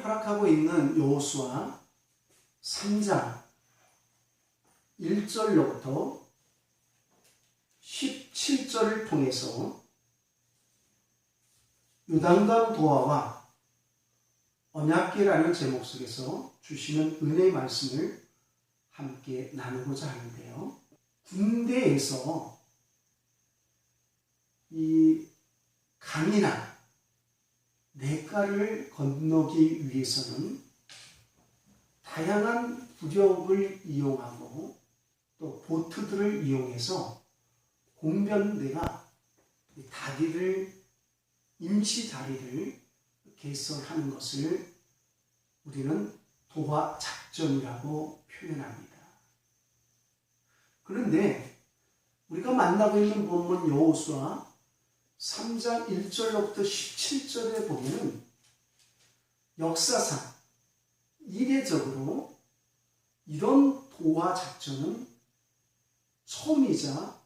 허락하고 있는 여호수아 3장 1절로부터 17절을 통해서 요단강 도화와 언약궤라는 제목 속에서 주시는 은혜의 말씀을 함께 나누고자 하는데요. 군대에서 이 강이나 냇가를 건너기 위해서는 다양한 부력을 이용하고 또 보트들을 이용해서 공변대가 임시 다리를 개설하는 것을 우리는 도하 작전이라고 표현합니다. 그런데 우리가 만나고 있는 본문 여호수아 3장 1절로부터 17절에 보면 역사상 이례적으로 이런 도하 작전은 처음이자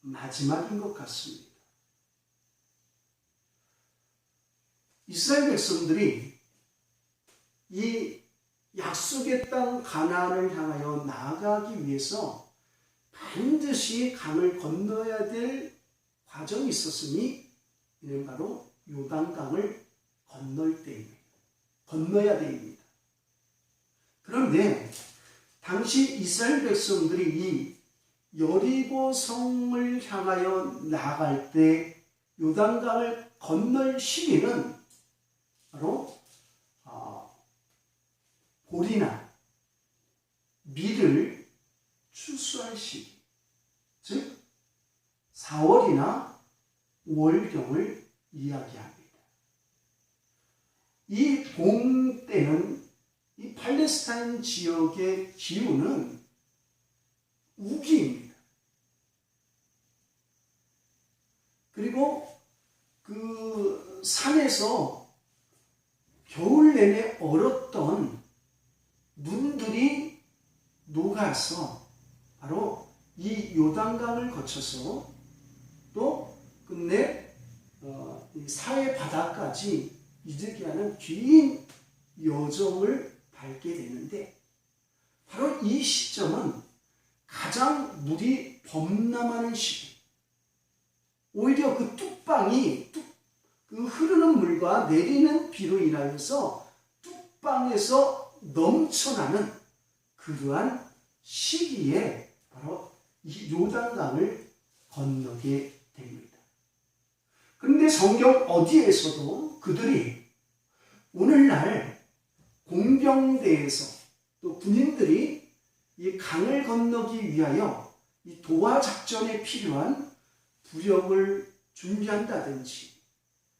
마지막인 것 같습니다. 이스라엘 백성들이 이 약속의 땅 가나안을 향하여 나아가기 위해서 반드시 강을 건너야 될 과정이 있었으니 이는 바로 요단강을 건너야 됩니다. 그런데 당시 이스라엘 백성들이 이 여리고 성을 향하여 나아갈 때 요단강을 건널 시기는 바로 보리나 밀을 추수할 시기, 즉 4월이나 5월경을 이야기합니다. 이 봄 때는 이 팔레스타인 지역의 기후는 우기입니다. 그리고 그 산에서 겨울 내내 얼었던 눈들이 녹아서 바로 이 요단강을 거쳐서 또 끝내 사해 바다까지 이르게 하는 긴 여정을 밟게 되는데 바로 이 시점은 가장 물이 범람하는 시기. 오히려 그 뚝방이 그 흐르는 물과 내리는 비로 인하여서 뚝방에서 넘쳐나는 그러한 시기에 바로 이 요단강을 건너게 됩니다. 그런데 성경 어디에서도 그들이 오늘날 공병대에서 또 군인들이 이 강을 건너기 위하여 이 도하 작전에 필요한 부력을 준비한다든지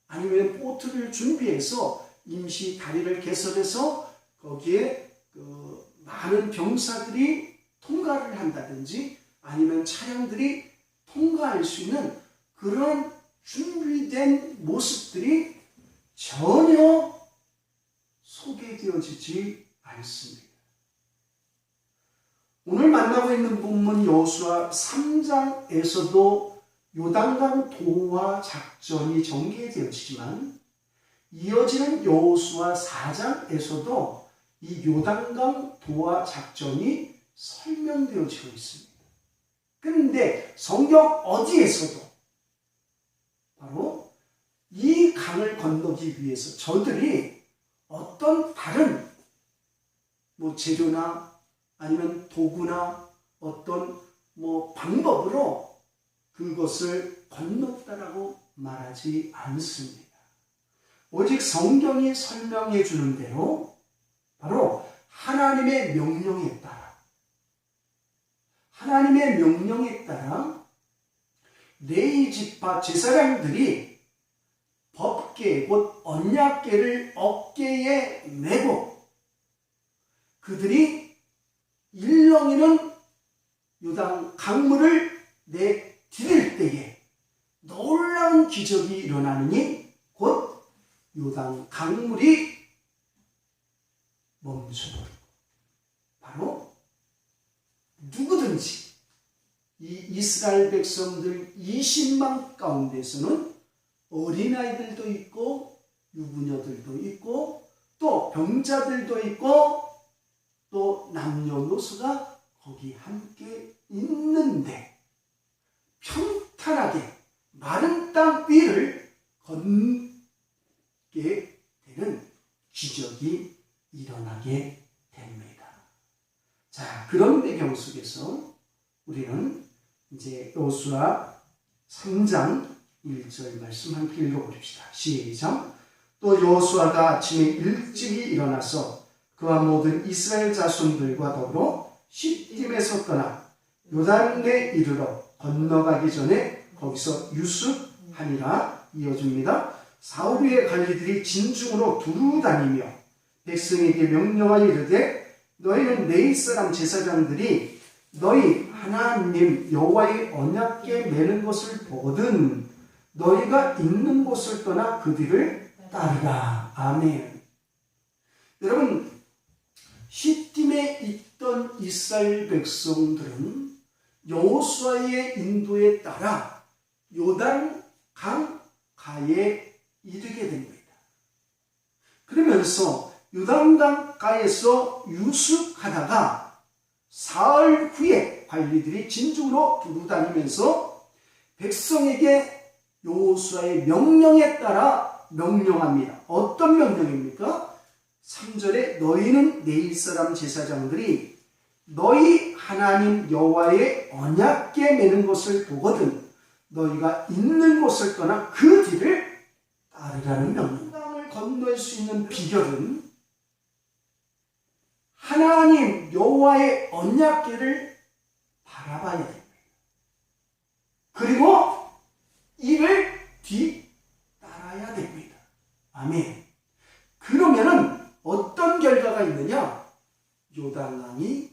아니면 보트를 준비해서 임시 다리를 개설해서 거기에 많은 병사들이 통과를 한다든지 아니면 차량들이 통과할 수 있는 그런 준비된 모습들이 전혀 소개되어지지 않습니다. 오늘 만나고 있는 본문 여호수아 3장에서도 요단강 도하 작전이 전개되어지지만 이어지는 여호수아 4장에서도 이 요단강 도하 작전이 설명되어지고 있습니다. 그런데 성경 어디에서도 바로 이 강을 건너기 위해서 저들이 어떤 다른 재료나 아니면 도구나 어떤 방법으로 그것을 건넜다라고 말하지 않습니다. 오직 성경이 설명해 주는 대로 바로 하나님의 명령에 따라 레위 지파 제사장들이 법궤 곧 언약궤를 어깨에 메고 그들이 일렁이는 요단 강물을 내디딜 때에 놀라운 기적이 일어나느니 곧 요단 강물이 멈춰버리고 바로 누구든지 이 이스라엘 백성들 20만 가운데서는 어린아이들도 있고 유부녀들도 있고 또 병자들도 있고 또 남녀노소가 거기 함께 있는데 평탄하게 마른 땅 위를 걷게 되는 기적이 일어나게 됩니다. 자, 그런 배경 속에서 우리는 이제 여호수아 3장 1절 말씀 함께 읽어보십시다. 시작. 또 여호수아가 아침에 일찍이 일어나서 그와 모든 이스라엘 자손들과 더불어 시딤에서 떠나 요단에 이르러 건너가기 전에 거기서 유숙하니라. 이어집니다. 사흘 후에 관리들이 진중으로 두루 다니며 백성에게 명령하여 이르되 너희는 내 이스라엘 제사장들이 너희 하나님 여호와의 언약궤 매는 것을 보거든 너희가 있는 곳을 떠나 그 뒤를 따르라. 아멘. 여러분, 시딤에 있던 이스라엘 백성들은 여호수아의 인도에 따라 요단 강 가에 이르게 됩니다. 그러면서 요단강 가에서 유숙하다가 사흘 후에 관리들이 진중으로 두루 다니면서 백성에게 여호수아의 명령에 따라 명령합니다. 어떤 명령입니까? 3절에 너희는 내 이스라엘 제사장들이 너희 하나님 여호와의 언약궤 매는 것을 보거든 너희가 있는 곳을 떠나 그 뒤를 따르라는 명령. 땅을 건널 수 있는 비결은 하나님 여호와의 언약궤를 바라봐야 됩니다. 그리고 이를 뒤따라야 됩니다. 아멘. 그러면은 어떤 결과가 있느냐? 요단강이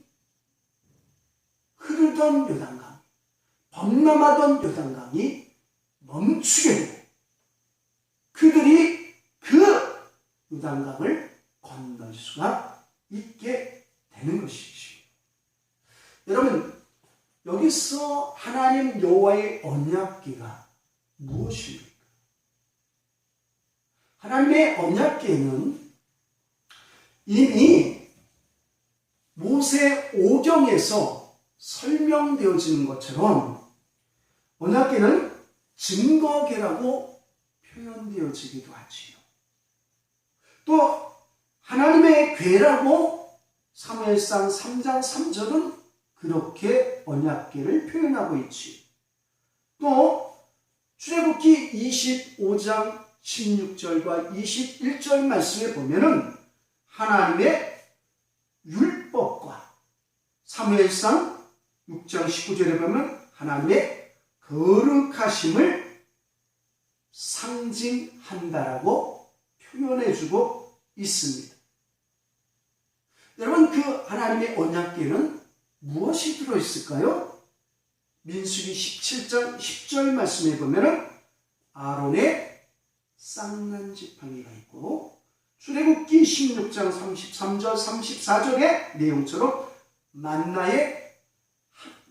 흐르던 요단강, 범람하던 요단강이 멈추게 되고 그들이 그 요단강을 건널 수가 있게 되는 것이죠. 여러분, 여기서 하나님 여호와의 언약궤가 무엇입니까? 하나님의 언약궤는 이미 모세 오경에서 설명되어지는 것처럼 언약궤는 증거궤라고 표현되어지기도 하지요. 또 하나님의 궤라고 사무엘상 3장 3절은 그렇게 언약궤를 표현하고 있지. 또 출애굽기 25장 16절과 21절 말씀에 보면은 하나님의 율법과 사무엘상 6장 19절에 보면 하나님의 거룩하심을 상징한다라고 표현해주고 있습니다. 여러분, 그 하나님의 언약궤는 무엇이 들어있을까요? 민수기 17장 10절 말씀에 보면 아론의 쌍난 지팡이가 있고 출애굽기 16장 33절 34절의 내용처럼 만나를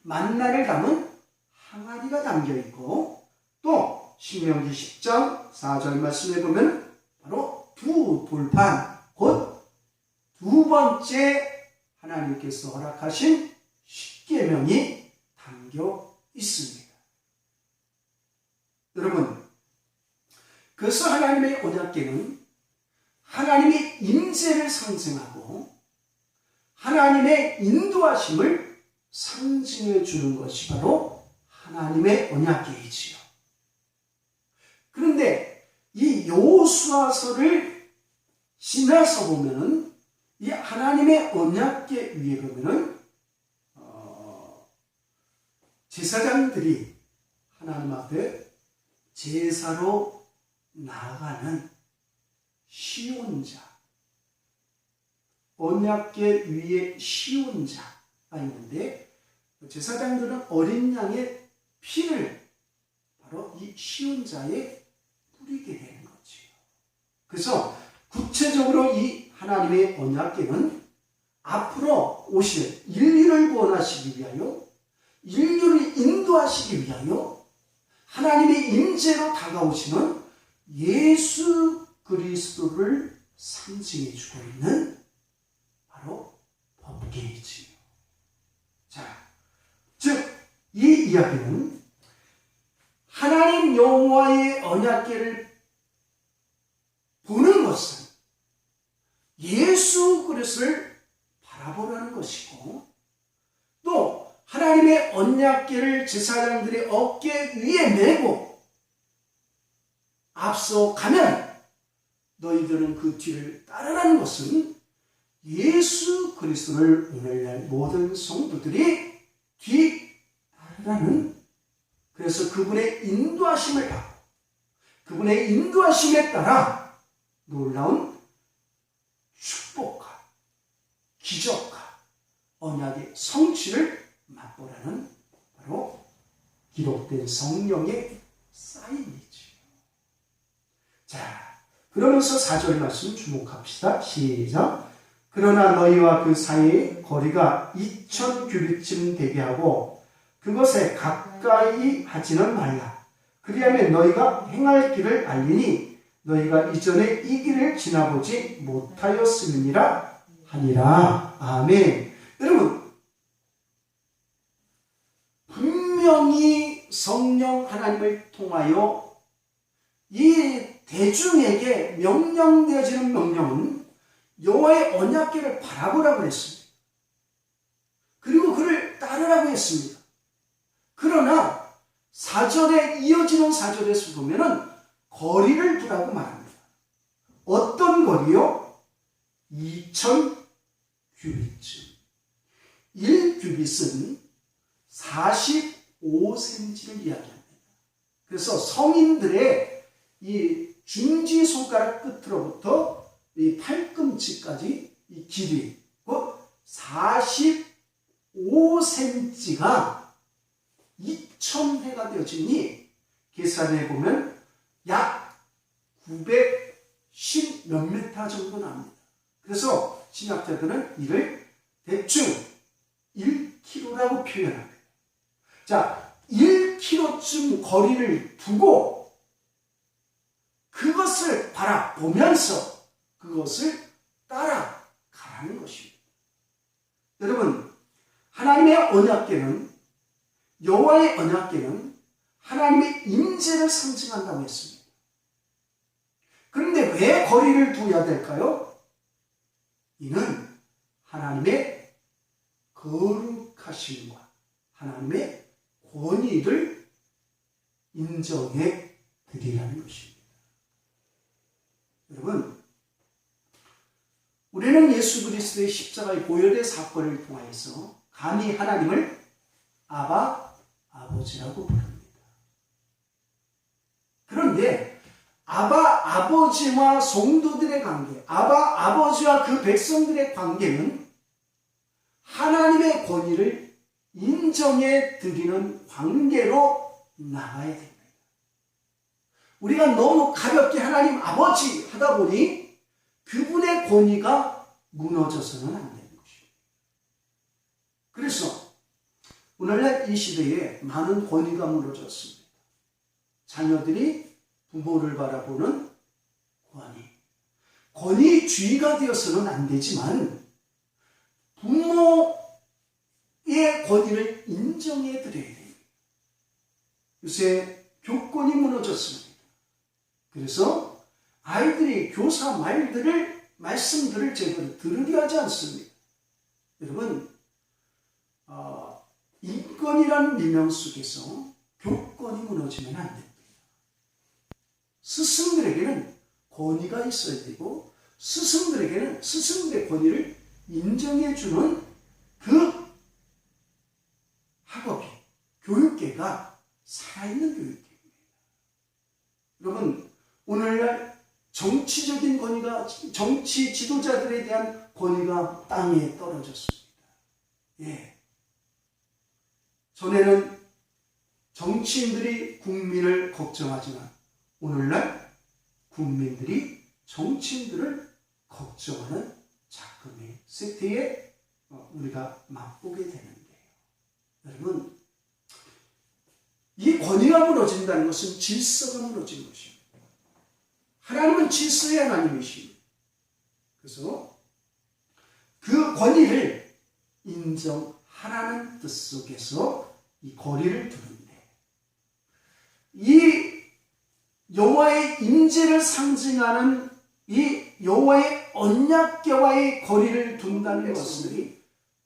담은 항아리가 담겨있고 또 신명기 10장 4절 말씀에 보면 바로 두 돌판 곧 두 번째 하나님께서 허락하신 십계명이 담겨 있습니다. 여러분, 그래서 하나님의 언약궤는 하나님의 임재를 상징하고 하나님의 인도하심을 상징해 주는 것이 바로 하나님의 언약궤이지요. 그런데 이 여호수아서를 지나서 보면은 이 하나님의 언약궤 위에 보면은 제사장들이 하나님 앞에 제사로 나아가는 시온자, 언약궤 위에 시온자가 있는데 제사장들은 어린 양의 피를 바로 이 시온자에 뿌리게 되는 거죠. 그래서 구체적으로 이 하나님의 언약궤는 앞으로 오실 인류를 구원하시기 위하여 인류를 인도하시기 위하여 하나님의 임재로 다가오시는 예수 그리스도를 상징해주고 있는 바로 법궤이지요. 자, 즉 이 이야기는 하나님 여호와의 언약궤를 보는 것은 예수 그리스도를 바라보라는 것이고, 또 하나님의 언약궤를 제사장들의 어깨 위에 메고 앞서 가면 너희들은 그 뒤를 따르라는 것은 예수 그리스도를 오늘날 모든 성도들이 뒤따르라는, 그래서 그분의 인도하심을 받고 그분의 인도하심에 따라 놀라운 축복과 기적과 언약의 성취를 맛보라는 바로 기록된 성령의 사인이지요. 자, 그러면서 4절 말씀 주목합시다. 시작. 그러나 너희와 그 사이의 거리가 2000규빗쯤 되게 하고 그것에 가까이 하지는 말라. 그리하면 너희가 행할 길을 알리니 너희가 이전에 이 길을 지나보지 못하였음이니라 하니라. 아멘. 여러분, 분명히 성령 하나님을 통하여 이 대중에게 명령되어지는 명령은 여호와의 언약궤를 바라보라고 했습니다. 그리고 그를 따르라고 했습니다. 그러나 4절에 이어지는 4절에서 보면은 거리를 두라고 말합니다. 어떤 거리요? 2000규빗쯤. 1규빗은 45cm를 이야기합니다. 그래서 성인들의 이 중지 손가락 끝으로부터 이 팔꿈치까지 이 길이 곧 45cm가 2000회가 되어지니 계산해 보면 약 910 몇 미터 정도 나옵니다. 그래서 신학자들은 이를 대충 1km라고 표현합니다. 자, 1km쯤 거리를 두고 그것을 바라보면서 그것을 따라가라는 것입니다. 여러분, 하나님의 언약궤는, 여호와의 언약궤는 하나님의 임재를 상징한다고 했습니다. 그런데 왜 거리를 두어야 될까요? 이는 하나님의 거룩하심과 하나님의 권위를 인정해 드리라는 것입니다. 여러분, 우리는 예수 그리스도의 십자가의 보혈의 사건을 통하여서 감히 하나님을 아바, 아버지라고 부릅니다. 그런데 아바, 아버지와 성도들의 관계, 아바, 아버지와 그 백성들의 관계는 하나님의 권위를 인정해 드리는 관계로 나가야 됩니다. 우리가 너무 가볍게 하나님 아버지 하다 보니 그분의 권위가 무너져서는 안 되는 것입니다. 그래서 오늘날 이 시대에 많은 권위가 무너졌습니다. 자녀들이 부모를 바라보는 권위주의가 되어서는 안 되지만 부모의 권위를 인정해 드려야 됩니다. 요새 교권이 무너졌습니다. 그래서 아이들이 교사 말씀들을 제대로 들으려 하지 않습니다. 여러분, 인권이라는 미명 속에서 교권이 무너지면 안 됩니다. 스승들에게는 권위가 있어야 되고 스승들에게는 스승들의 권위를 인정해주는 그 학업이, 교육계가 살아있는 교육계입니다. 여러분, 오늘날 정치적인 권위가, 정치 지도자들에 대한 권위가 땅에 떨어졌습니다. 예. 전에는 정치인들이 국민을 걱정하지만 오늘날 국민들이 정치인들을 걱정하는 작금의 세태에 우리가 맛보게 되는데요. 여러분, 이 권위가 무너진다는 것은 질서가 무너지는 것입니다. 하나님은 질서의 하나님이십니다. 그래서 그 권위를 인정하라는 뜻 속에서 이 거리를 두는데, 이 여호와의 임재를 상징하는 이 여호와의 언약궤와의 거리를 둔다는 것은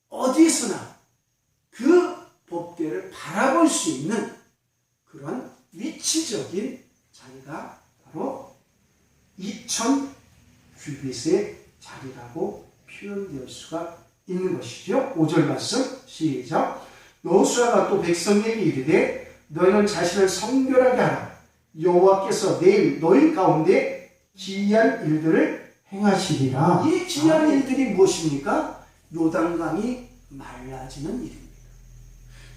어디서나 그 법궤를 바라볼 수 있는 그런 위치적인 자리가 바로 2000규빗의 자리라고 표현될 수가 있는 것이죠. 5절 말씀 시작. 여호수아가 또 백성에게 이르되 너희는 자신을 성결하게 하라. 여호와께서 내일 너희 가운데 기이한 일들을 행하시리라. 이 기이한 일들이 무엇입니까? 요단강이 말라지는 일입니다.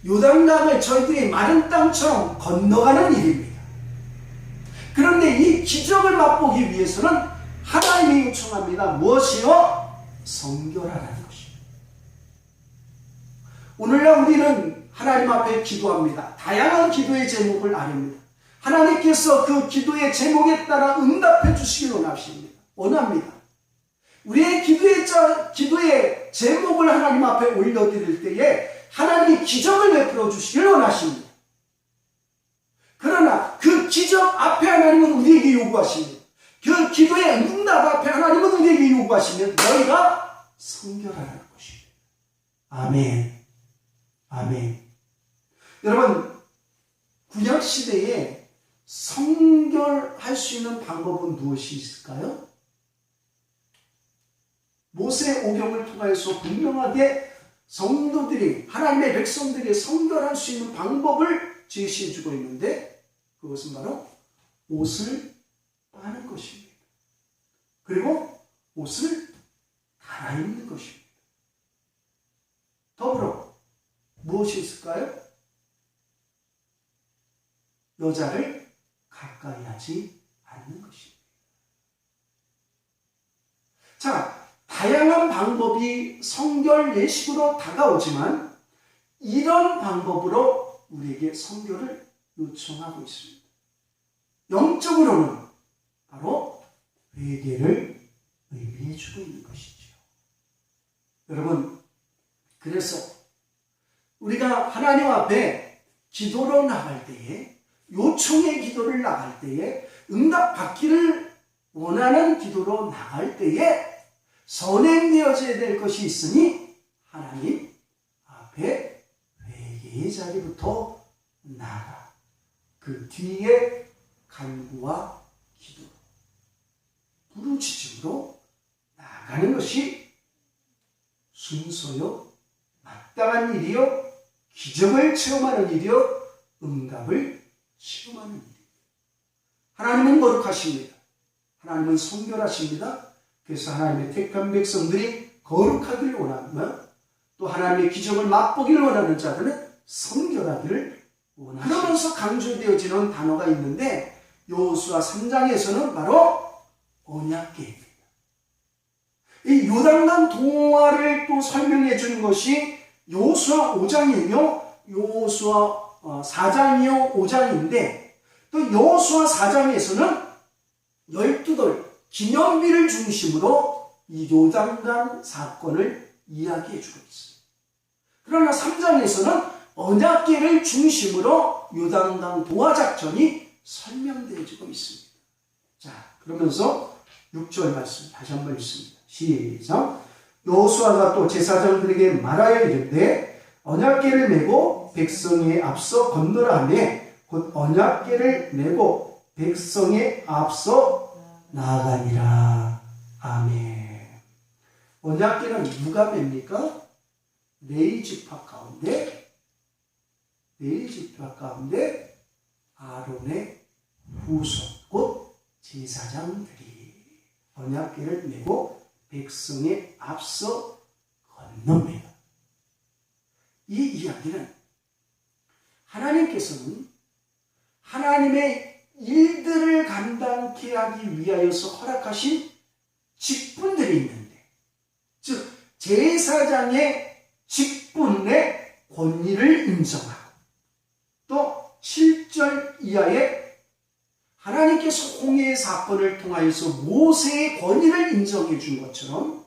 요단강을 저희들이 마른 땅처럼 건너가는 일입니다. 그런데 이 기적을 맛보기 위해서는 하나님이 요청합니다. 무엇이요? 성결하라는 것입니다. 오늘날 우리는 하나님 앞에 기도합니다. 다양한 기도의 제목을 아립니다. 하나님께서 그 기도의 제목에 따라 응답해 주시길 원합니다. 우리의 기도의 제목을 하나님 앞에 올려드릴 때에 하나님이 기적을 베풀어 주시길 원하십니다. 그러나 그 기적 앞에 하나님은 우리에게 요구하십니다. 그 기도의 응답 앞에 하나님은 우리에게 요구하시면 너희가 성결하라는 것입니다. 아멘. 아멘. 여러분, 구약시대에 성결할 수 있는 방법은 무엇이 있을까요? 모세 오경을 통해서 분명하게 성도들이, 하나님의 백성들이 성결할 수 있는 방법을 제시해 주고 있는데, 그것은 바로 옷을 빠는 것입니다. 그리고 옷을 갈아입는 것입니다. 더불어 무엇이 있을까요? 여자를 가까이 하지 않는 것입니다. 자, 다양한 방법이 성결 예식으로 다가오지만 이런 방법으로 우리에게 성결을 요청하고 있습니다. 영적으로는 바로 회개를 의미해 주고 있는 것이죠. 여러분, 그래서 우리가 하나님 앞에 기도로 나갈 때에, 요청의 기도를 나갈 때에, 응답받기를 원하는 기도로 나갈 때에 선행되어져야 될 것이 있으니 하나님 앞에 회개의 자리부터 나아가 그 뒤에 간구와 기도, 부르짖음으로 나아가는 것이 순서요, 마땅한 일이요, 기적을 체험하는 일이요, 응답을 체험하는 일입니다. 하나님은 거룩하십니다. 하나님은 성결하십니다. 그래서 하나님의 택한 백성들이 거룩하기를 원하며 또 하나님의 기적을 맛보기를 원하는 자들은 성결하기를 원하십니다. 그러면서 강조되어지는 단어가 있는데 여호수아 3장에서는 바로 언약궤입니다. 이 요단강 동화를 또 설명해 주는 것이 여호수아 5장이며 여호수아 4장이요 5장인데, 또 여호수아 4장에서는 12돌 기념비를 중심으로 이 요단강 사건을 이야기해 주고 있습니다. 그러나 3장에서는 언약궤를 중심으로 요단강 동화작전이 설명되어지고 있습니다. 자, 그러면서 6절 말씀 다시 한번 읽습니다. 시작. 여호수아가 또 제사장들에게 말하여 이르되 언약궤를 메고 백성에 앞서 건너라 하며 곧 언약궤를 메고 백성에 앞서 나아가니라. 아멘. 언약궤는 누가 맵니까? 레위 지파 가운데 아론의 후손 곧 제사장들이 언약궤를 메고 백성에 앞서 건넙니다. 이 이야기는 하나님께서는 하나님의 일들을 감당케 하기 위하여서 허락하신 직분들이 있는데, 즉 제사장의 직분의 권위를 인정하고 또 7절 이하에 하나님께서 홍해의 사건을 통하여서 모세의 권위를 인정해 준 것처럼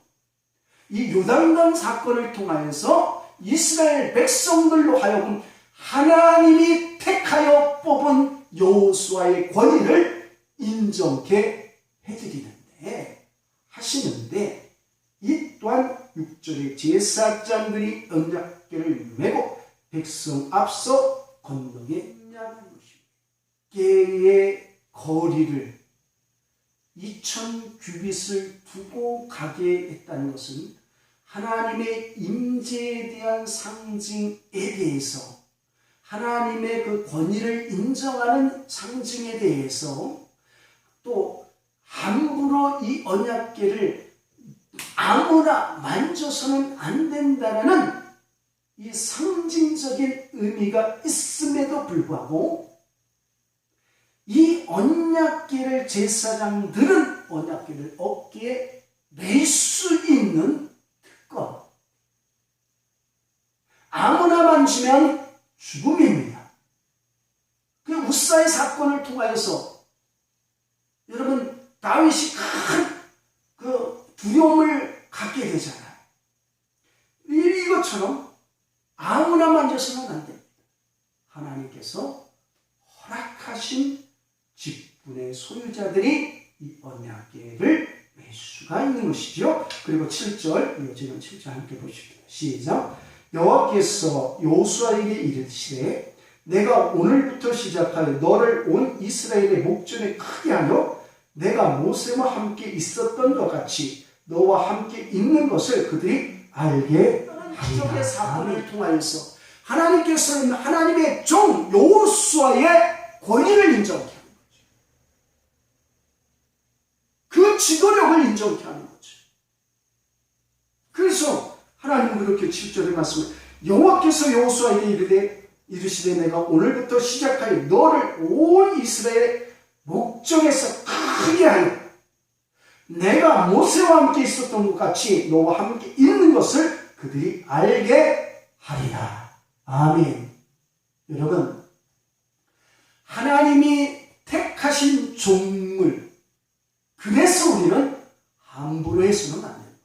이 요단강 사건을 통하여서 이스라엘 백성들로 하여금 하나님이 택하여 뽑은 여호수아의 권위를 인정케 해드리는데 하시는데 이 또한 6절에 제사장들이 언약궤를 메고 백성 앞서 건너게 했냐는 것입니다. 궤의 거리를 2000 규빗을 두고 가게 했다는 것은 하나님의 임재에 대한 상징에 대해서 하나님의 그 권위를 인정하는 상징에 대해서 또 함부로 이 언약궤를 아무나 만져서는 안 된다는 이 상징적인 의미가 있음에도 불구하고 이 언약궤를 제사장들은 언약궤를 어깨에 맬 수 있는 특권. 아무나 만지면 죽음입니다. 그 우사의 사건을 통하여서 여러분 다윗이 큰 그 두려움을 갖게 되잖아요. 이것처럼 아무나 만져서는 안 됩니다. 하나님께서 허락하신 직분의 소유자들이 이 언약궤를 맬 수가 있는 것이죠. 그리고 7절, 이어지는 7절 함께 보십시오. 시작. 여호와께서 여호수아에게 이르시되 내가 오늘부터 시작하여 너를 온 이스라엘의 목전에 크게 하여 내가 모세와 함께 있었던 것 같이 너와 함께 있는 것을 그들이 알게 하리라. 사건을 통하여서 하나님께서는 하나님의 종 여호수아의 권위를 인정케 하는 거죠. 그 지도력을 인정케 하는 거죠. 그래서 하나님은 그렇게 7절에 말씀을 여호와께서 여호수아에게 이르시되 내가 오늘부터 시작하여 너를 온 이스라엘의 목전에서 크게 하여 내가 모세와 함께 있었던 것 같이 너와 함께 있는 것을 그들이 알게 하리라. 아멘. 여러분, 하나님이 택하신 종을 그래서 우리는 함부로 해서는 안 됩니다.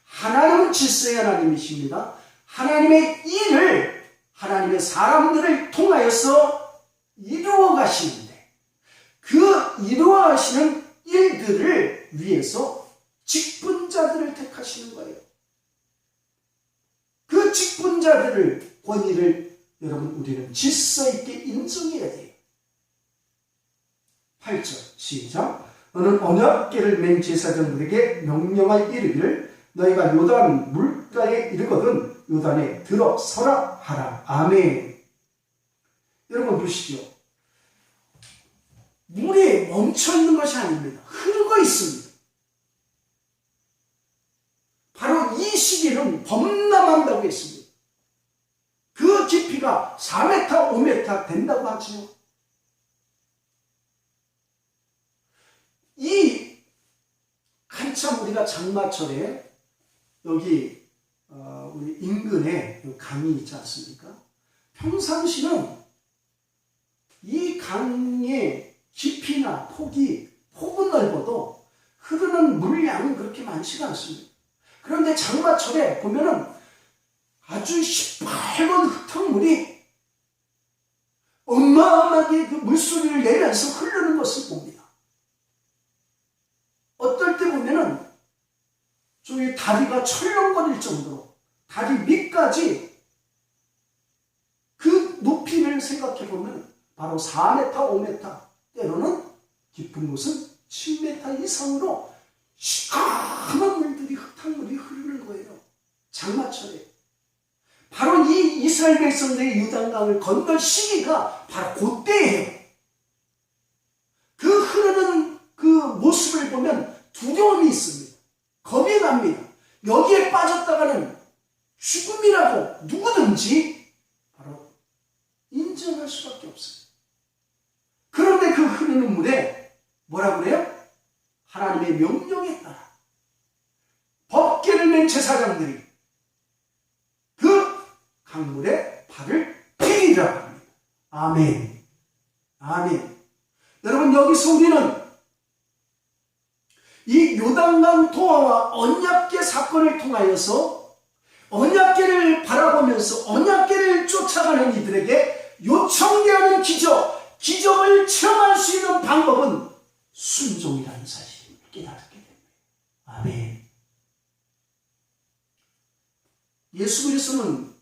하나님은 질서의 하나님이십니다. 하나님의 일을 하나님의 사람들을 통하여서 이루어 가시는데 그 이루어 가시는 일들을 위해서 직분자들을 택하시는 거예요. 그 직분자들을 권위를 여러분 우리는 질서 있게 인정해야 돼요. 8절 시작. 너는 언약궤를 맨 제사장들에게 명령하여 이르기를 너희가 요단 물가에 이르거든 요단에 들어서라 하라. 아멘. 여러분 보시죠. 물이 멈춰있는 것이 아닙니다. 흐르고 있습니다. 바로 이 시기는 범람한다고 했습니다. 그 깊이가 4m, 5m 된다고 하죠. 이 한참 우리가 장마철에 여기 우리 인근에 강이 있지 않습니까? 평상시는 이 강의 깊이나 폭은 넓어도 흐르는 물량은 그렇게 많지가 않습니다. 그런데 장마철에 보면은 아주 시뻘건 흙탕물이 어마어마하게 그 물소리를 내면서 흐르는 것을 봅니다. 어떨 때 보면은 저기 다리가 철렁거릴 정도로 다리 밑까지 그 높이를 생각해 보면 바로 4m, 5m 때로는 깊은 곳은 7m 이상으로 시커먼 물들이 흙탕물이 흐르는 거예요. 장마철에. 바로 이 이스라엘 백성들의 요단강을 건널 시기가 바로 그때예요. 그 흐르는 그 모습을 보면 두려움이 있습니다. 겁이 납니다. 여기에 빠졌다가는 죽음이라고 누구든지 바로 인정할 수밖에 없어요. 그런데 그 흐르는 물에 뭐라고 그래요? 하나님의 명령에 따라 법궤를 맨 제사장들이 그 강물에 발을 디디라고 합니다. 아멘. 아멘. 여러분, 여기서 우리는 이 요단강 동화와 언약궤 사건을 통하여서 언약궤를 바라보면서 언약궤를 쫓아가는 이들에게 요청되는 기적을 체험할 수 있는 방법은 순종이라는 사실을 깨닫게 됩니다. 아멘. 예수 그리스도는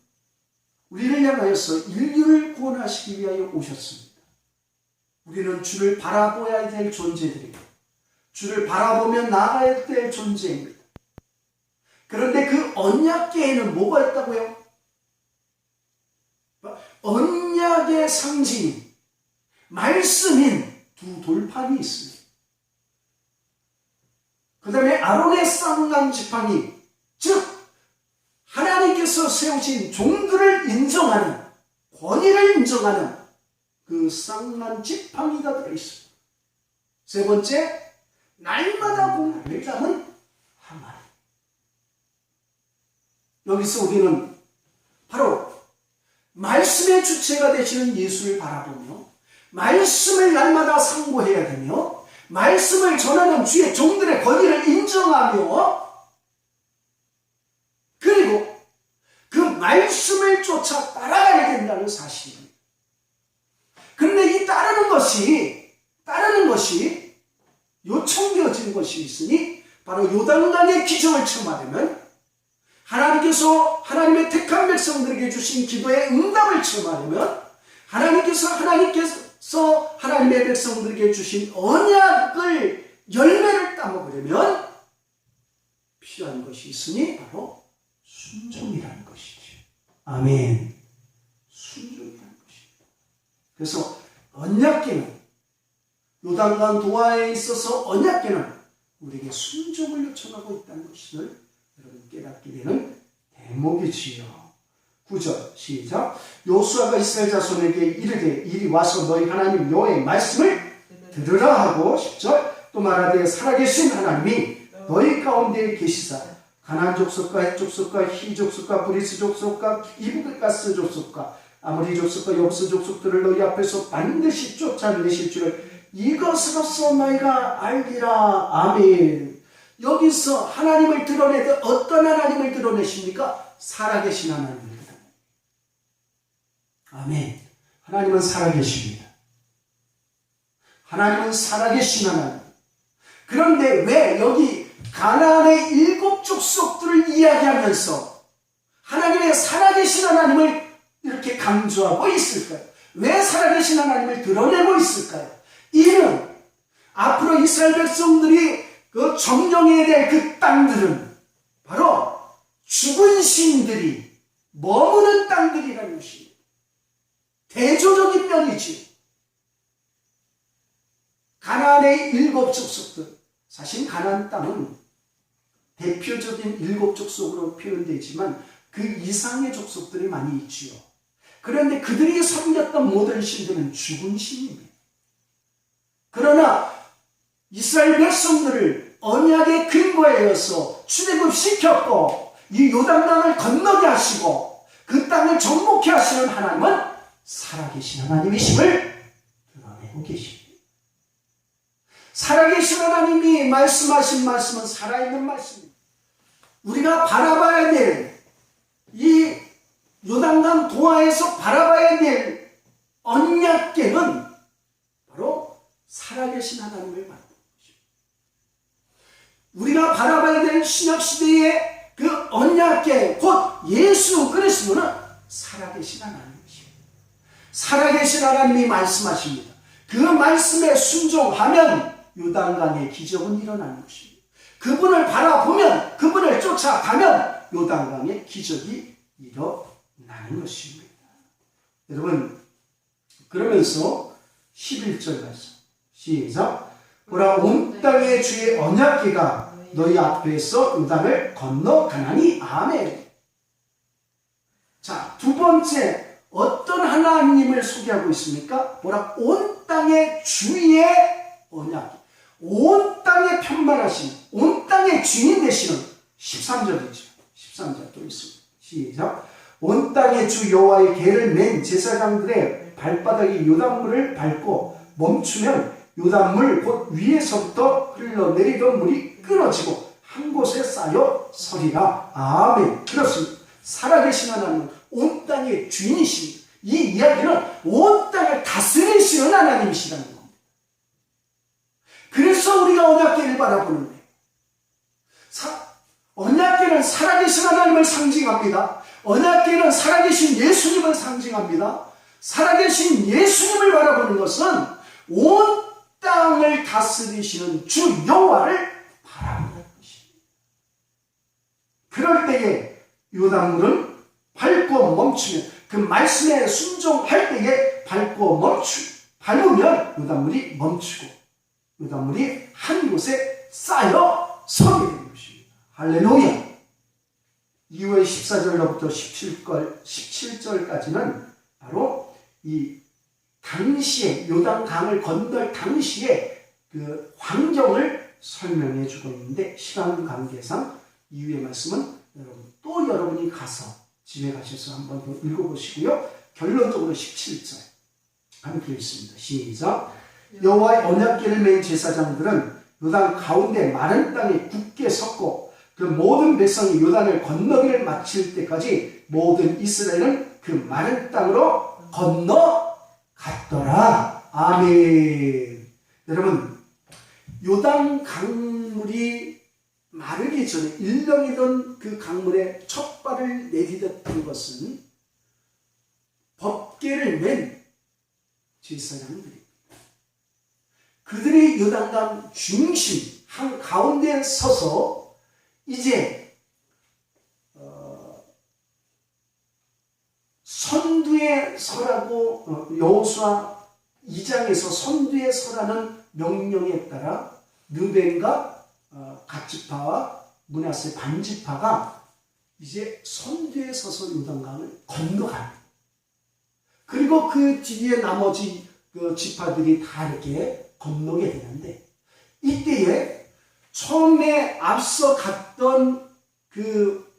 우리를 향하여서 인류를 구원하시기 위하여 오셨습니다. 우리는 주를 바라보아야 될 존재들입니다. 주를 바라보며 나아가야 될 존재입니다. 그런데 그 언약궤에는 뭐가 있다고요? 언약의 상징인 말씀인 두 돌판이 있습니다. 그 다음에 아론의 쌍난 지팡이, 즉 하나님께서 세우신 종들을 인정하는, 권위를 인정하는 그 쌍난 지팡이가 들어있습니다. 세 번째, 날마다 공급을 담은 항아리. 여기서 우리는 바로 말씀의 주체가 되시는 예수를 바라보며 말씀을 날마다 상고해야 되며 말씀을 전하는 주의 종들의 권위를 인정하며 그리고 그 말씀을 쫓아 따라가야 된다는 사실입니다. 그런데 이 따르는 것이 요청되어진 것이 있으니 바로 요단강의 기적을 체험하려면 하나님께서 하나님의 택한 백성들에게 주신 기도의 응답을 체험하려면 하나님께서 하나님의 백성들에게 주신 언약을 열매를 따먹으려면 필요한 것이 있으니 바로 순종이라는 것이죠. 아멘. 순종이라는 것입니다. 그래서 언약궤는 요단강 동화에 있어서 언약궤는 우리에게 순종을 요청하고 있다는 것을 여러분 깨닫게 되는 대목이지요. 9절 시작. 여호수아가 이스라엘 자손에게 이르되 이리 와서 너희 하나님 여호와의 말씀을 들으라 하고 10절 또 말하되 살아계신 하나님이 너희 가운데 계시사 가나안 족속과 헷 족속과 히 족속과 브리스 족속과 이브가스 족속과 아모리 족속과 여부스 족속들을 너희 앞에서 반드시 쫓아내실 줄을 이것으로써 너희가 알리라. 아멘. 여기서 하나님을 드러내듯 어떤 하나님을 드러내십니까? 살아계신 하나님을 드러내십니다. 아멘. 하나님은 살아계십니다. 하나님은 살아계신 하나님. 그런데 왜 여기 가나안의 7 족속들을 이야기하면서 하나님의 살아계신 하나님을 이렇게 강조하고 있을까요? 왜 살아계신 하나님을 드러내고 있을까요? 이는 앞으로 이스라엘 백성들이 그 점령해야 될 그 땅들은 바로 죽은 신들이 머무는 땅들이라는 것입니다. 대조적인 면이지. 가나안의 7 족속들, 사실 가나안 땅은 대표적인 7 족속으로 표현되지만 그 이상의 족속들이 많이 있지요. 그런데 그들이 섬겼던 모든 신들은 죽은 신입니다. 그러나 이스라엘 백성들을 언약의 근거에 의해서 출애굽시켰고 이 요단강을 건너게 하시고 그 땅을 정복케 하시는 하나님은 살아계신 하나님이심을 드러내고 계십니다. 살아계신 하나님이 말씀하신 말씀은 살아있는 말씀입니다. 우리가 바라봐야 될 이 요단강 동화에서 바라봐야 될 언약궤는 바로 살아계신 하나님을 바라보는 것입니다. 우리가 바라봐야 될 신약시대의 그 언약궤 곧 예수 그리스도는 살아계신 하나님이십니다. 살아계신 하나님이 말씀하십니다. 그 말씀에 순종하면 요단강의 기적은 일어나는 것입니다. 그분을 바라보면 그분을 쫓아가면 요단강의 기적이 일어나는 것입니다. 여러분 그러면서 11절 말씀 시작. 보라 온 땅의 주의 언약궤가 너희 앞에서 요단을 건너가나니. 아멘. 자, 두 번째 어떤 하나님을 소개하고 있습니까? 보라 온 땅의 주의 언약궤, 온 땅에 편만하신, 온 땅의 주인 되시는 13절이죠. 13절 또 있습니다. 시작. 온 땅의 주 여호와의 궤를 맨 제사장들의 발바닥이 요단물을 밟고 멈추면 요단물 곧 위에서부터 흘러내리던 물이 끊어지고 한 곳에 쌓여 서리라. 아멘. 그렇습니다. 살아계신 하나님은 온 땅의 주인이십니다. 이 이야기는 온 땅을 다스리시는 하나님이시라는 겁니다. 그래서 우리가 언약궤를 바라보는 거예요. 언약궤는 살아계신 하나님을 상징합니다. 언약궤는 살아계신 예수님을 상징합니다. 살아계신 예수님을 바라보는 것은 온 땅을 다스리시는 주 여호와를 바라보는 것입니다. 그럴 때에 요단물은 밟고 멈추면, 그 말씀에 순종할 때에 밟으면 요단물이 멈추고 요단물이 한 곳에 쌓여 서게 되는 것입니다. 할렐루야. 2월 14절로부터 17절까지는 바로 이 당시에 요단강을 건널 당시에 그 환경을 설명해 주고 있는데, 시간 관계상 이후의 말씀은 여러분이 가서 집에 가셔서 한번 더 읽어보시고요. 결론적으로 17절 함께 읽습니다. 시작. 여호와의 언약궤를 맨 제사장들은 요단 가운데 마른 땅에 굳게 섰고 그 모든 백성이 요단을 건너기를 마칠 때까지 모든 이스라엘은 그 마른 땅으로 건너갔더라. 아멘. 여러분, 요단 강물이 마르기 전에 일렁이던 그 강물에 첫 발을 내디뎠던 것은 법궤를 맨 제사장들입니다. 그들이 요단강 중심 한가운데에 서서 이제 선두에 서라고, 여호수아 2장에서 선두에 서라는 명령에 따라 르벤과 갓지파와 므낫세 반지파가 이제 선두에 서서 요단강을 건너갑니다. 그리고 그 뒤에 나머지 그 지파들이 다 이렇게 건너게 되는데, 이때에 처음에 앞서 갔던 그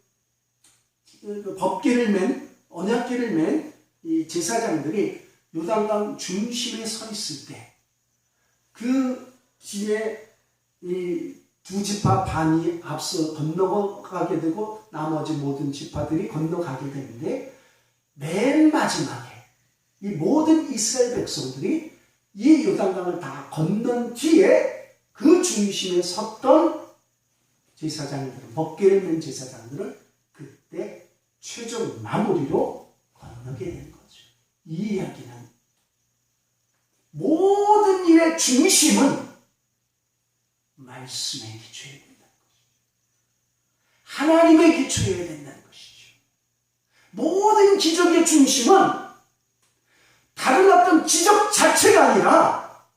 법궤를 맨, 언약궤를 맨 이 제사장들이 요단강 중심에 서 있을 때, 그 뒤에 이 두 지파 반이 앞서 건너가게 되고 나머지 모든 지파들이 건너가게 되는데, 맨 마지막에 이 모든 이스라엘 백성들이 이 요단강을 다 건넌 뒤에 그 중심에 섰던 제사장들은, 법궤를 맨 제사장들은 그때 최종 마무리로 건너게 된 거죠. 이 이야기는 모든 일의 중심은 말씀에 기초해야 된다는 것이죠. 하나님의 기초해야 된다는 것이죠. 모든 기적의 중심은 다른 어떤 기적 자체가 아니라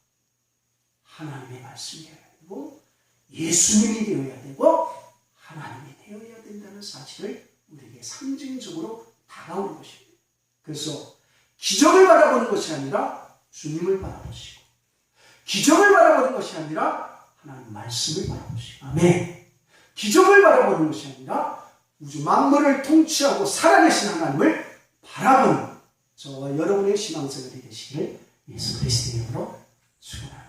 하나님의 말씀이어야 되고 예수님이 되어야 되고 하나님이 되어야 된다는 사실을 우리에게 상징적으로 다가오는 것입니다. 그래서 기적을 바라보는 것이 아니라 주님을 바라보시고, 기적을 바라보는 것이 아니라 하나님 말씀을 바라보시고, 아멘. 기적을 바라보는 것이 아니라 우주 만물을 통치하고 살아계신 하나님을 바라보는 저와 여러분의 신앙생활이 되시기를 예수 그리스도의 이름으로 축원합니다.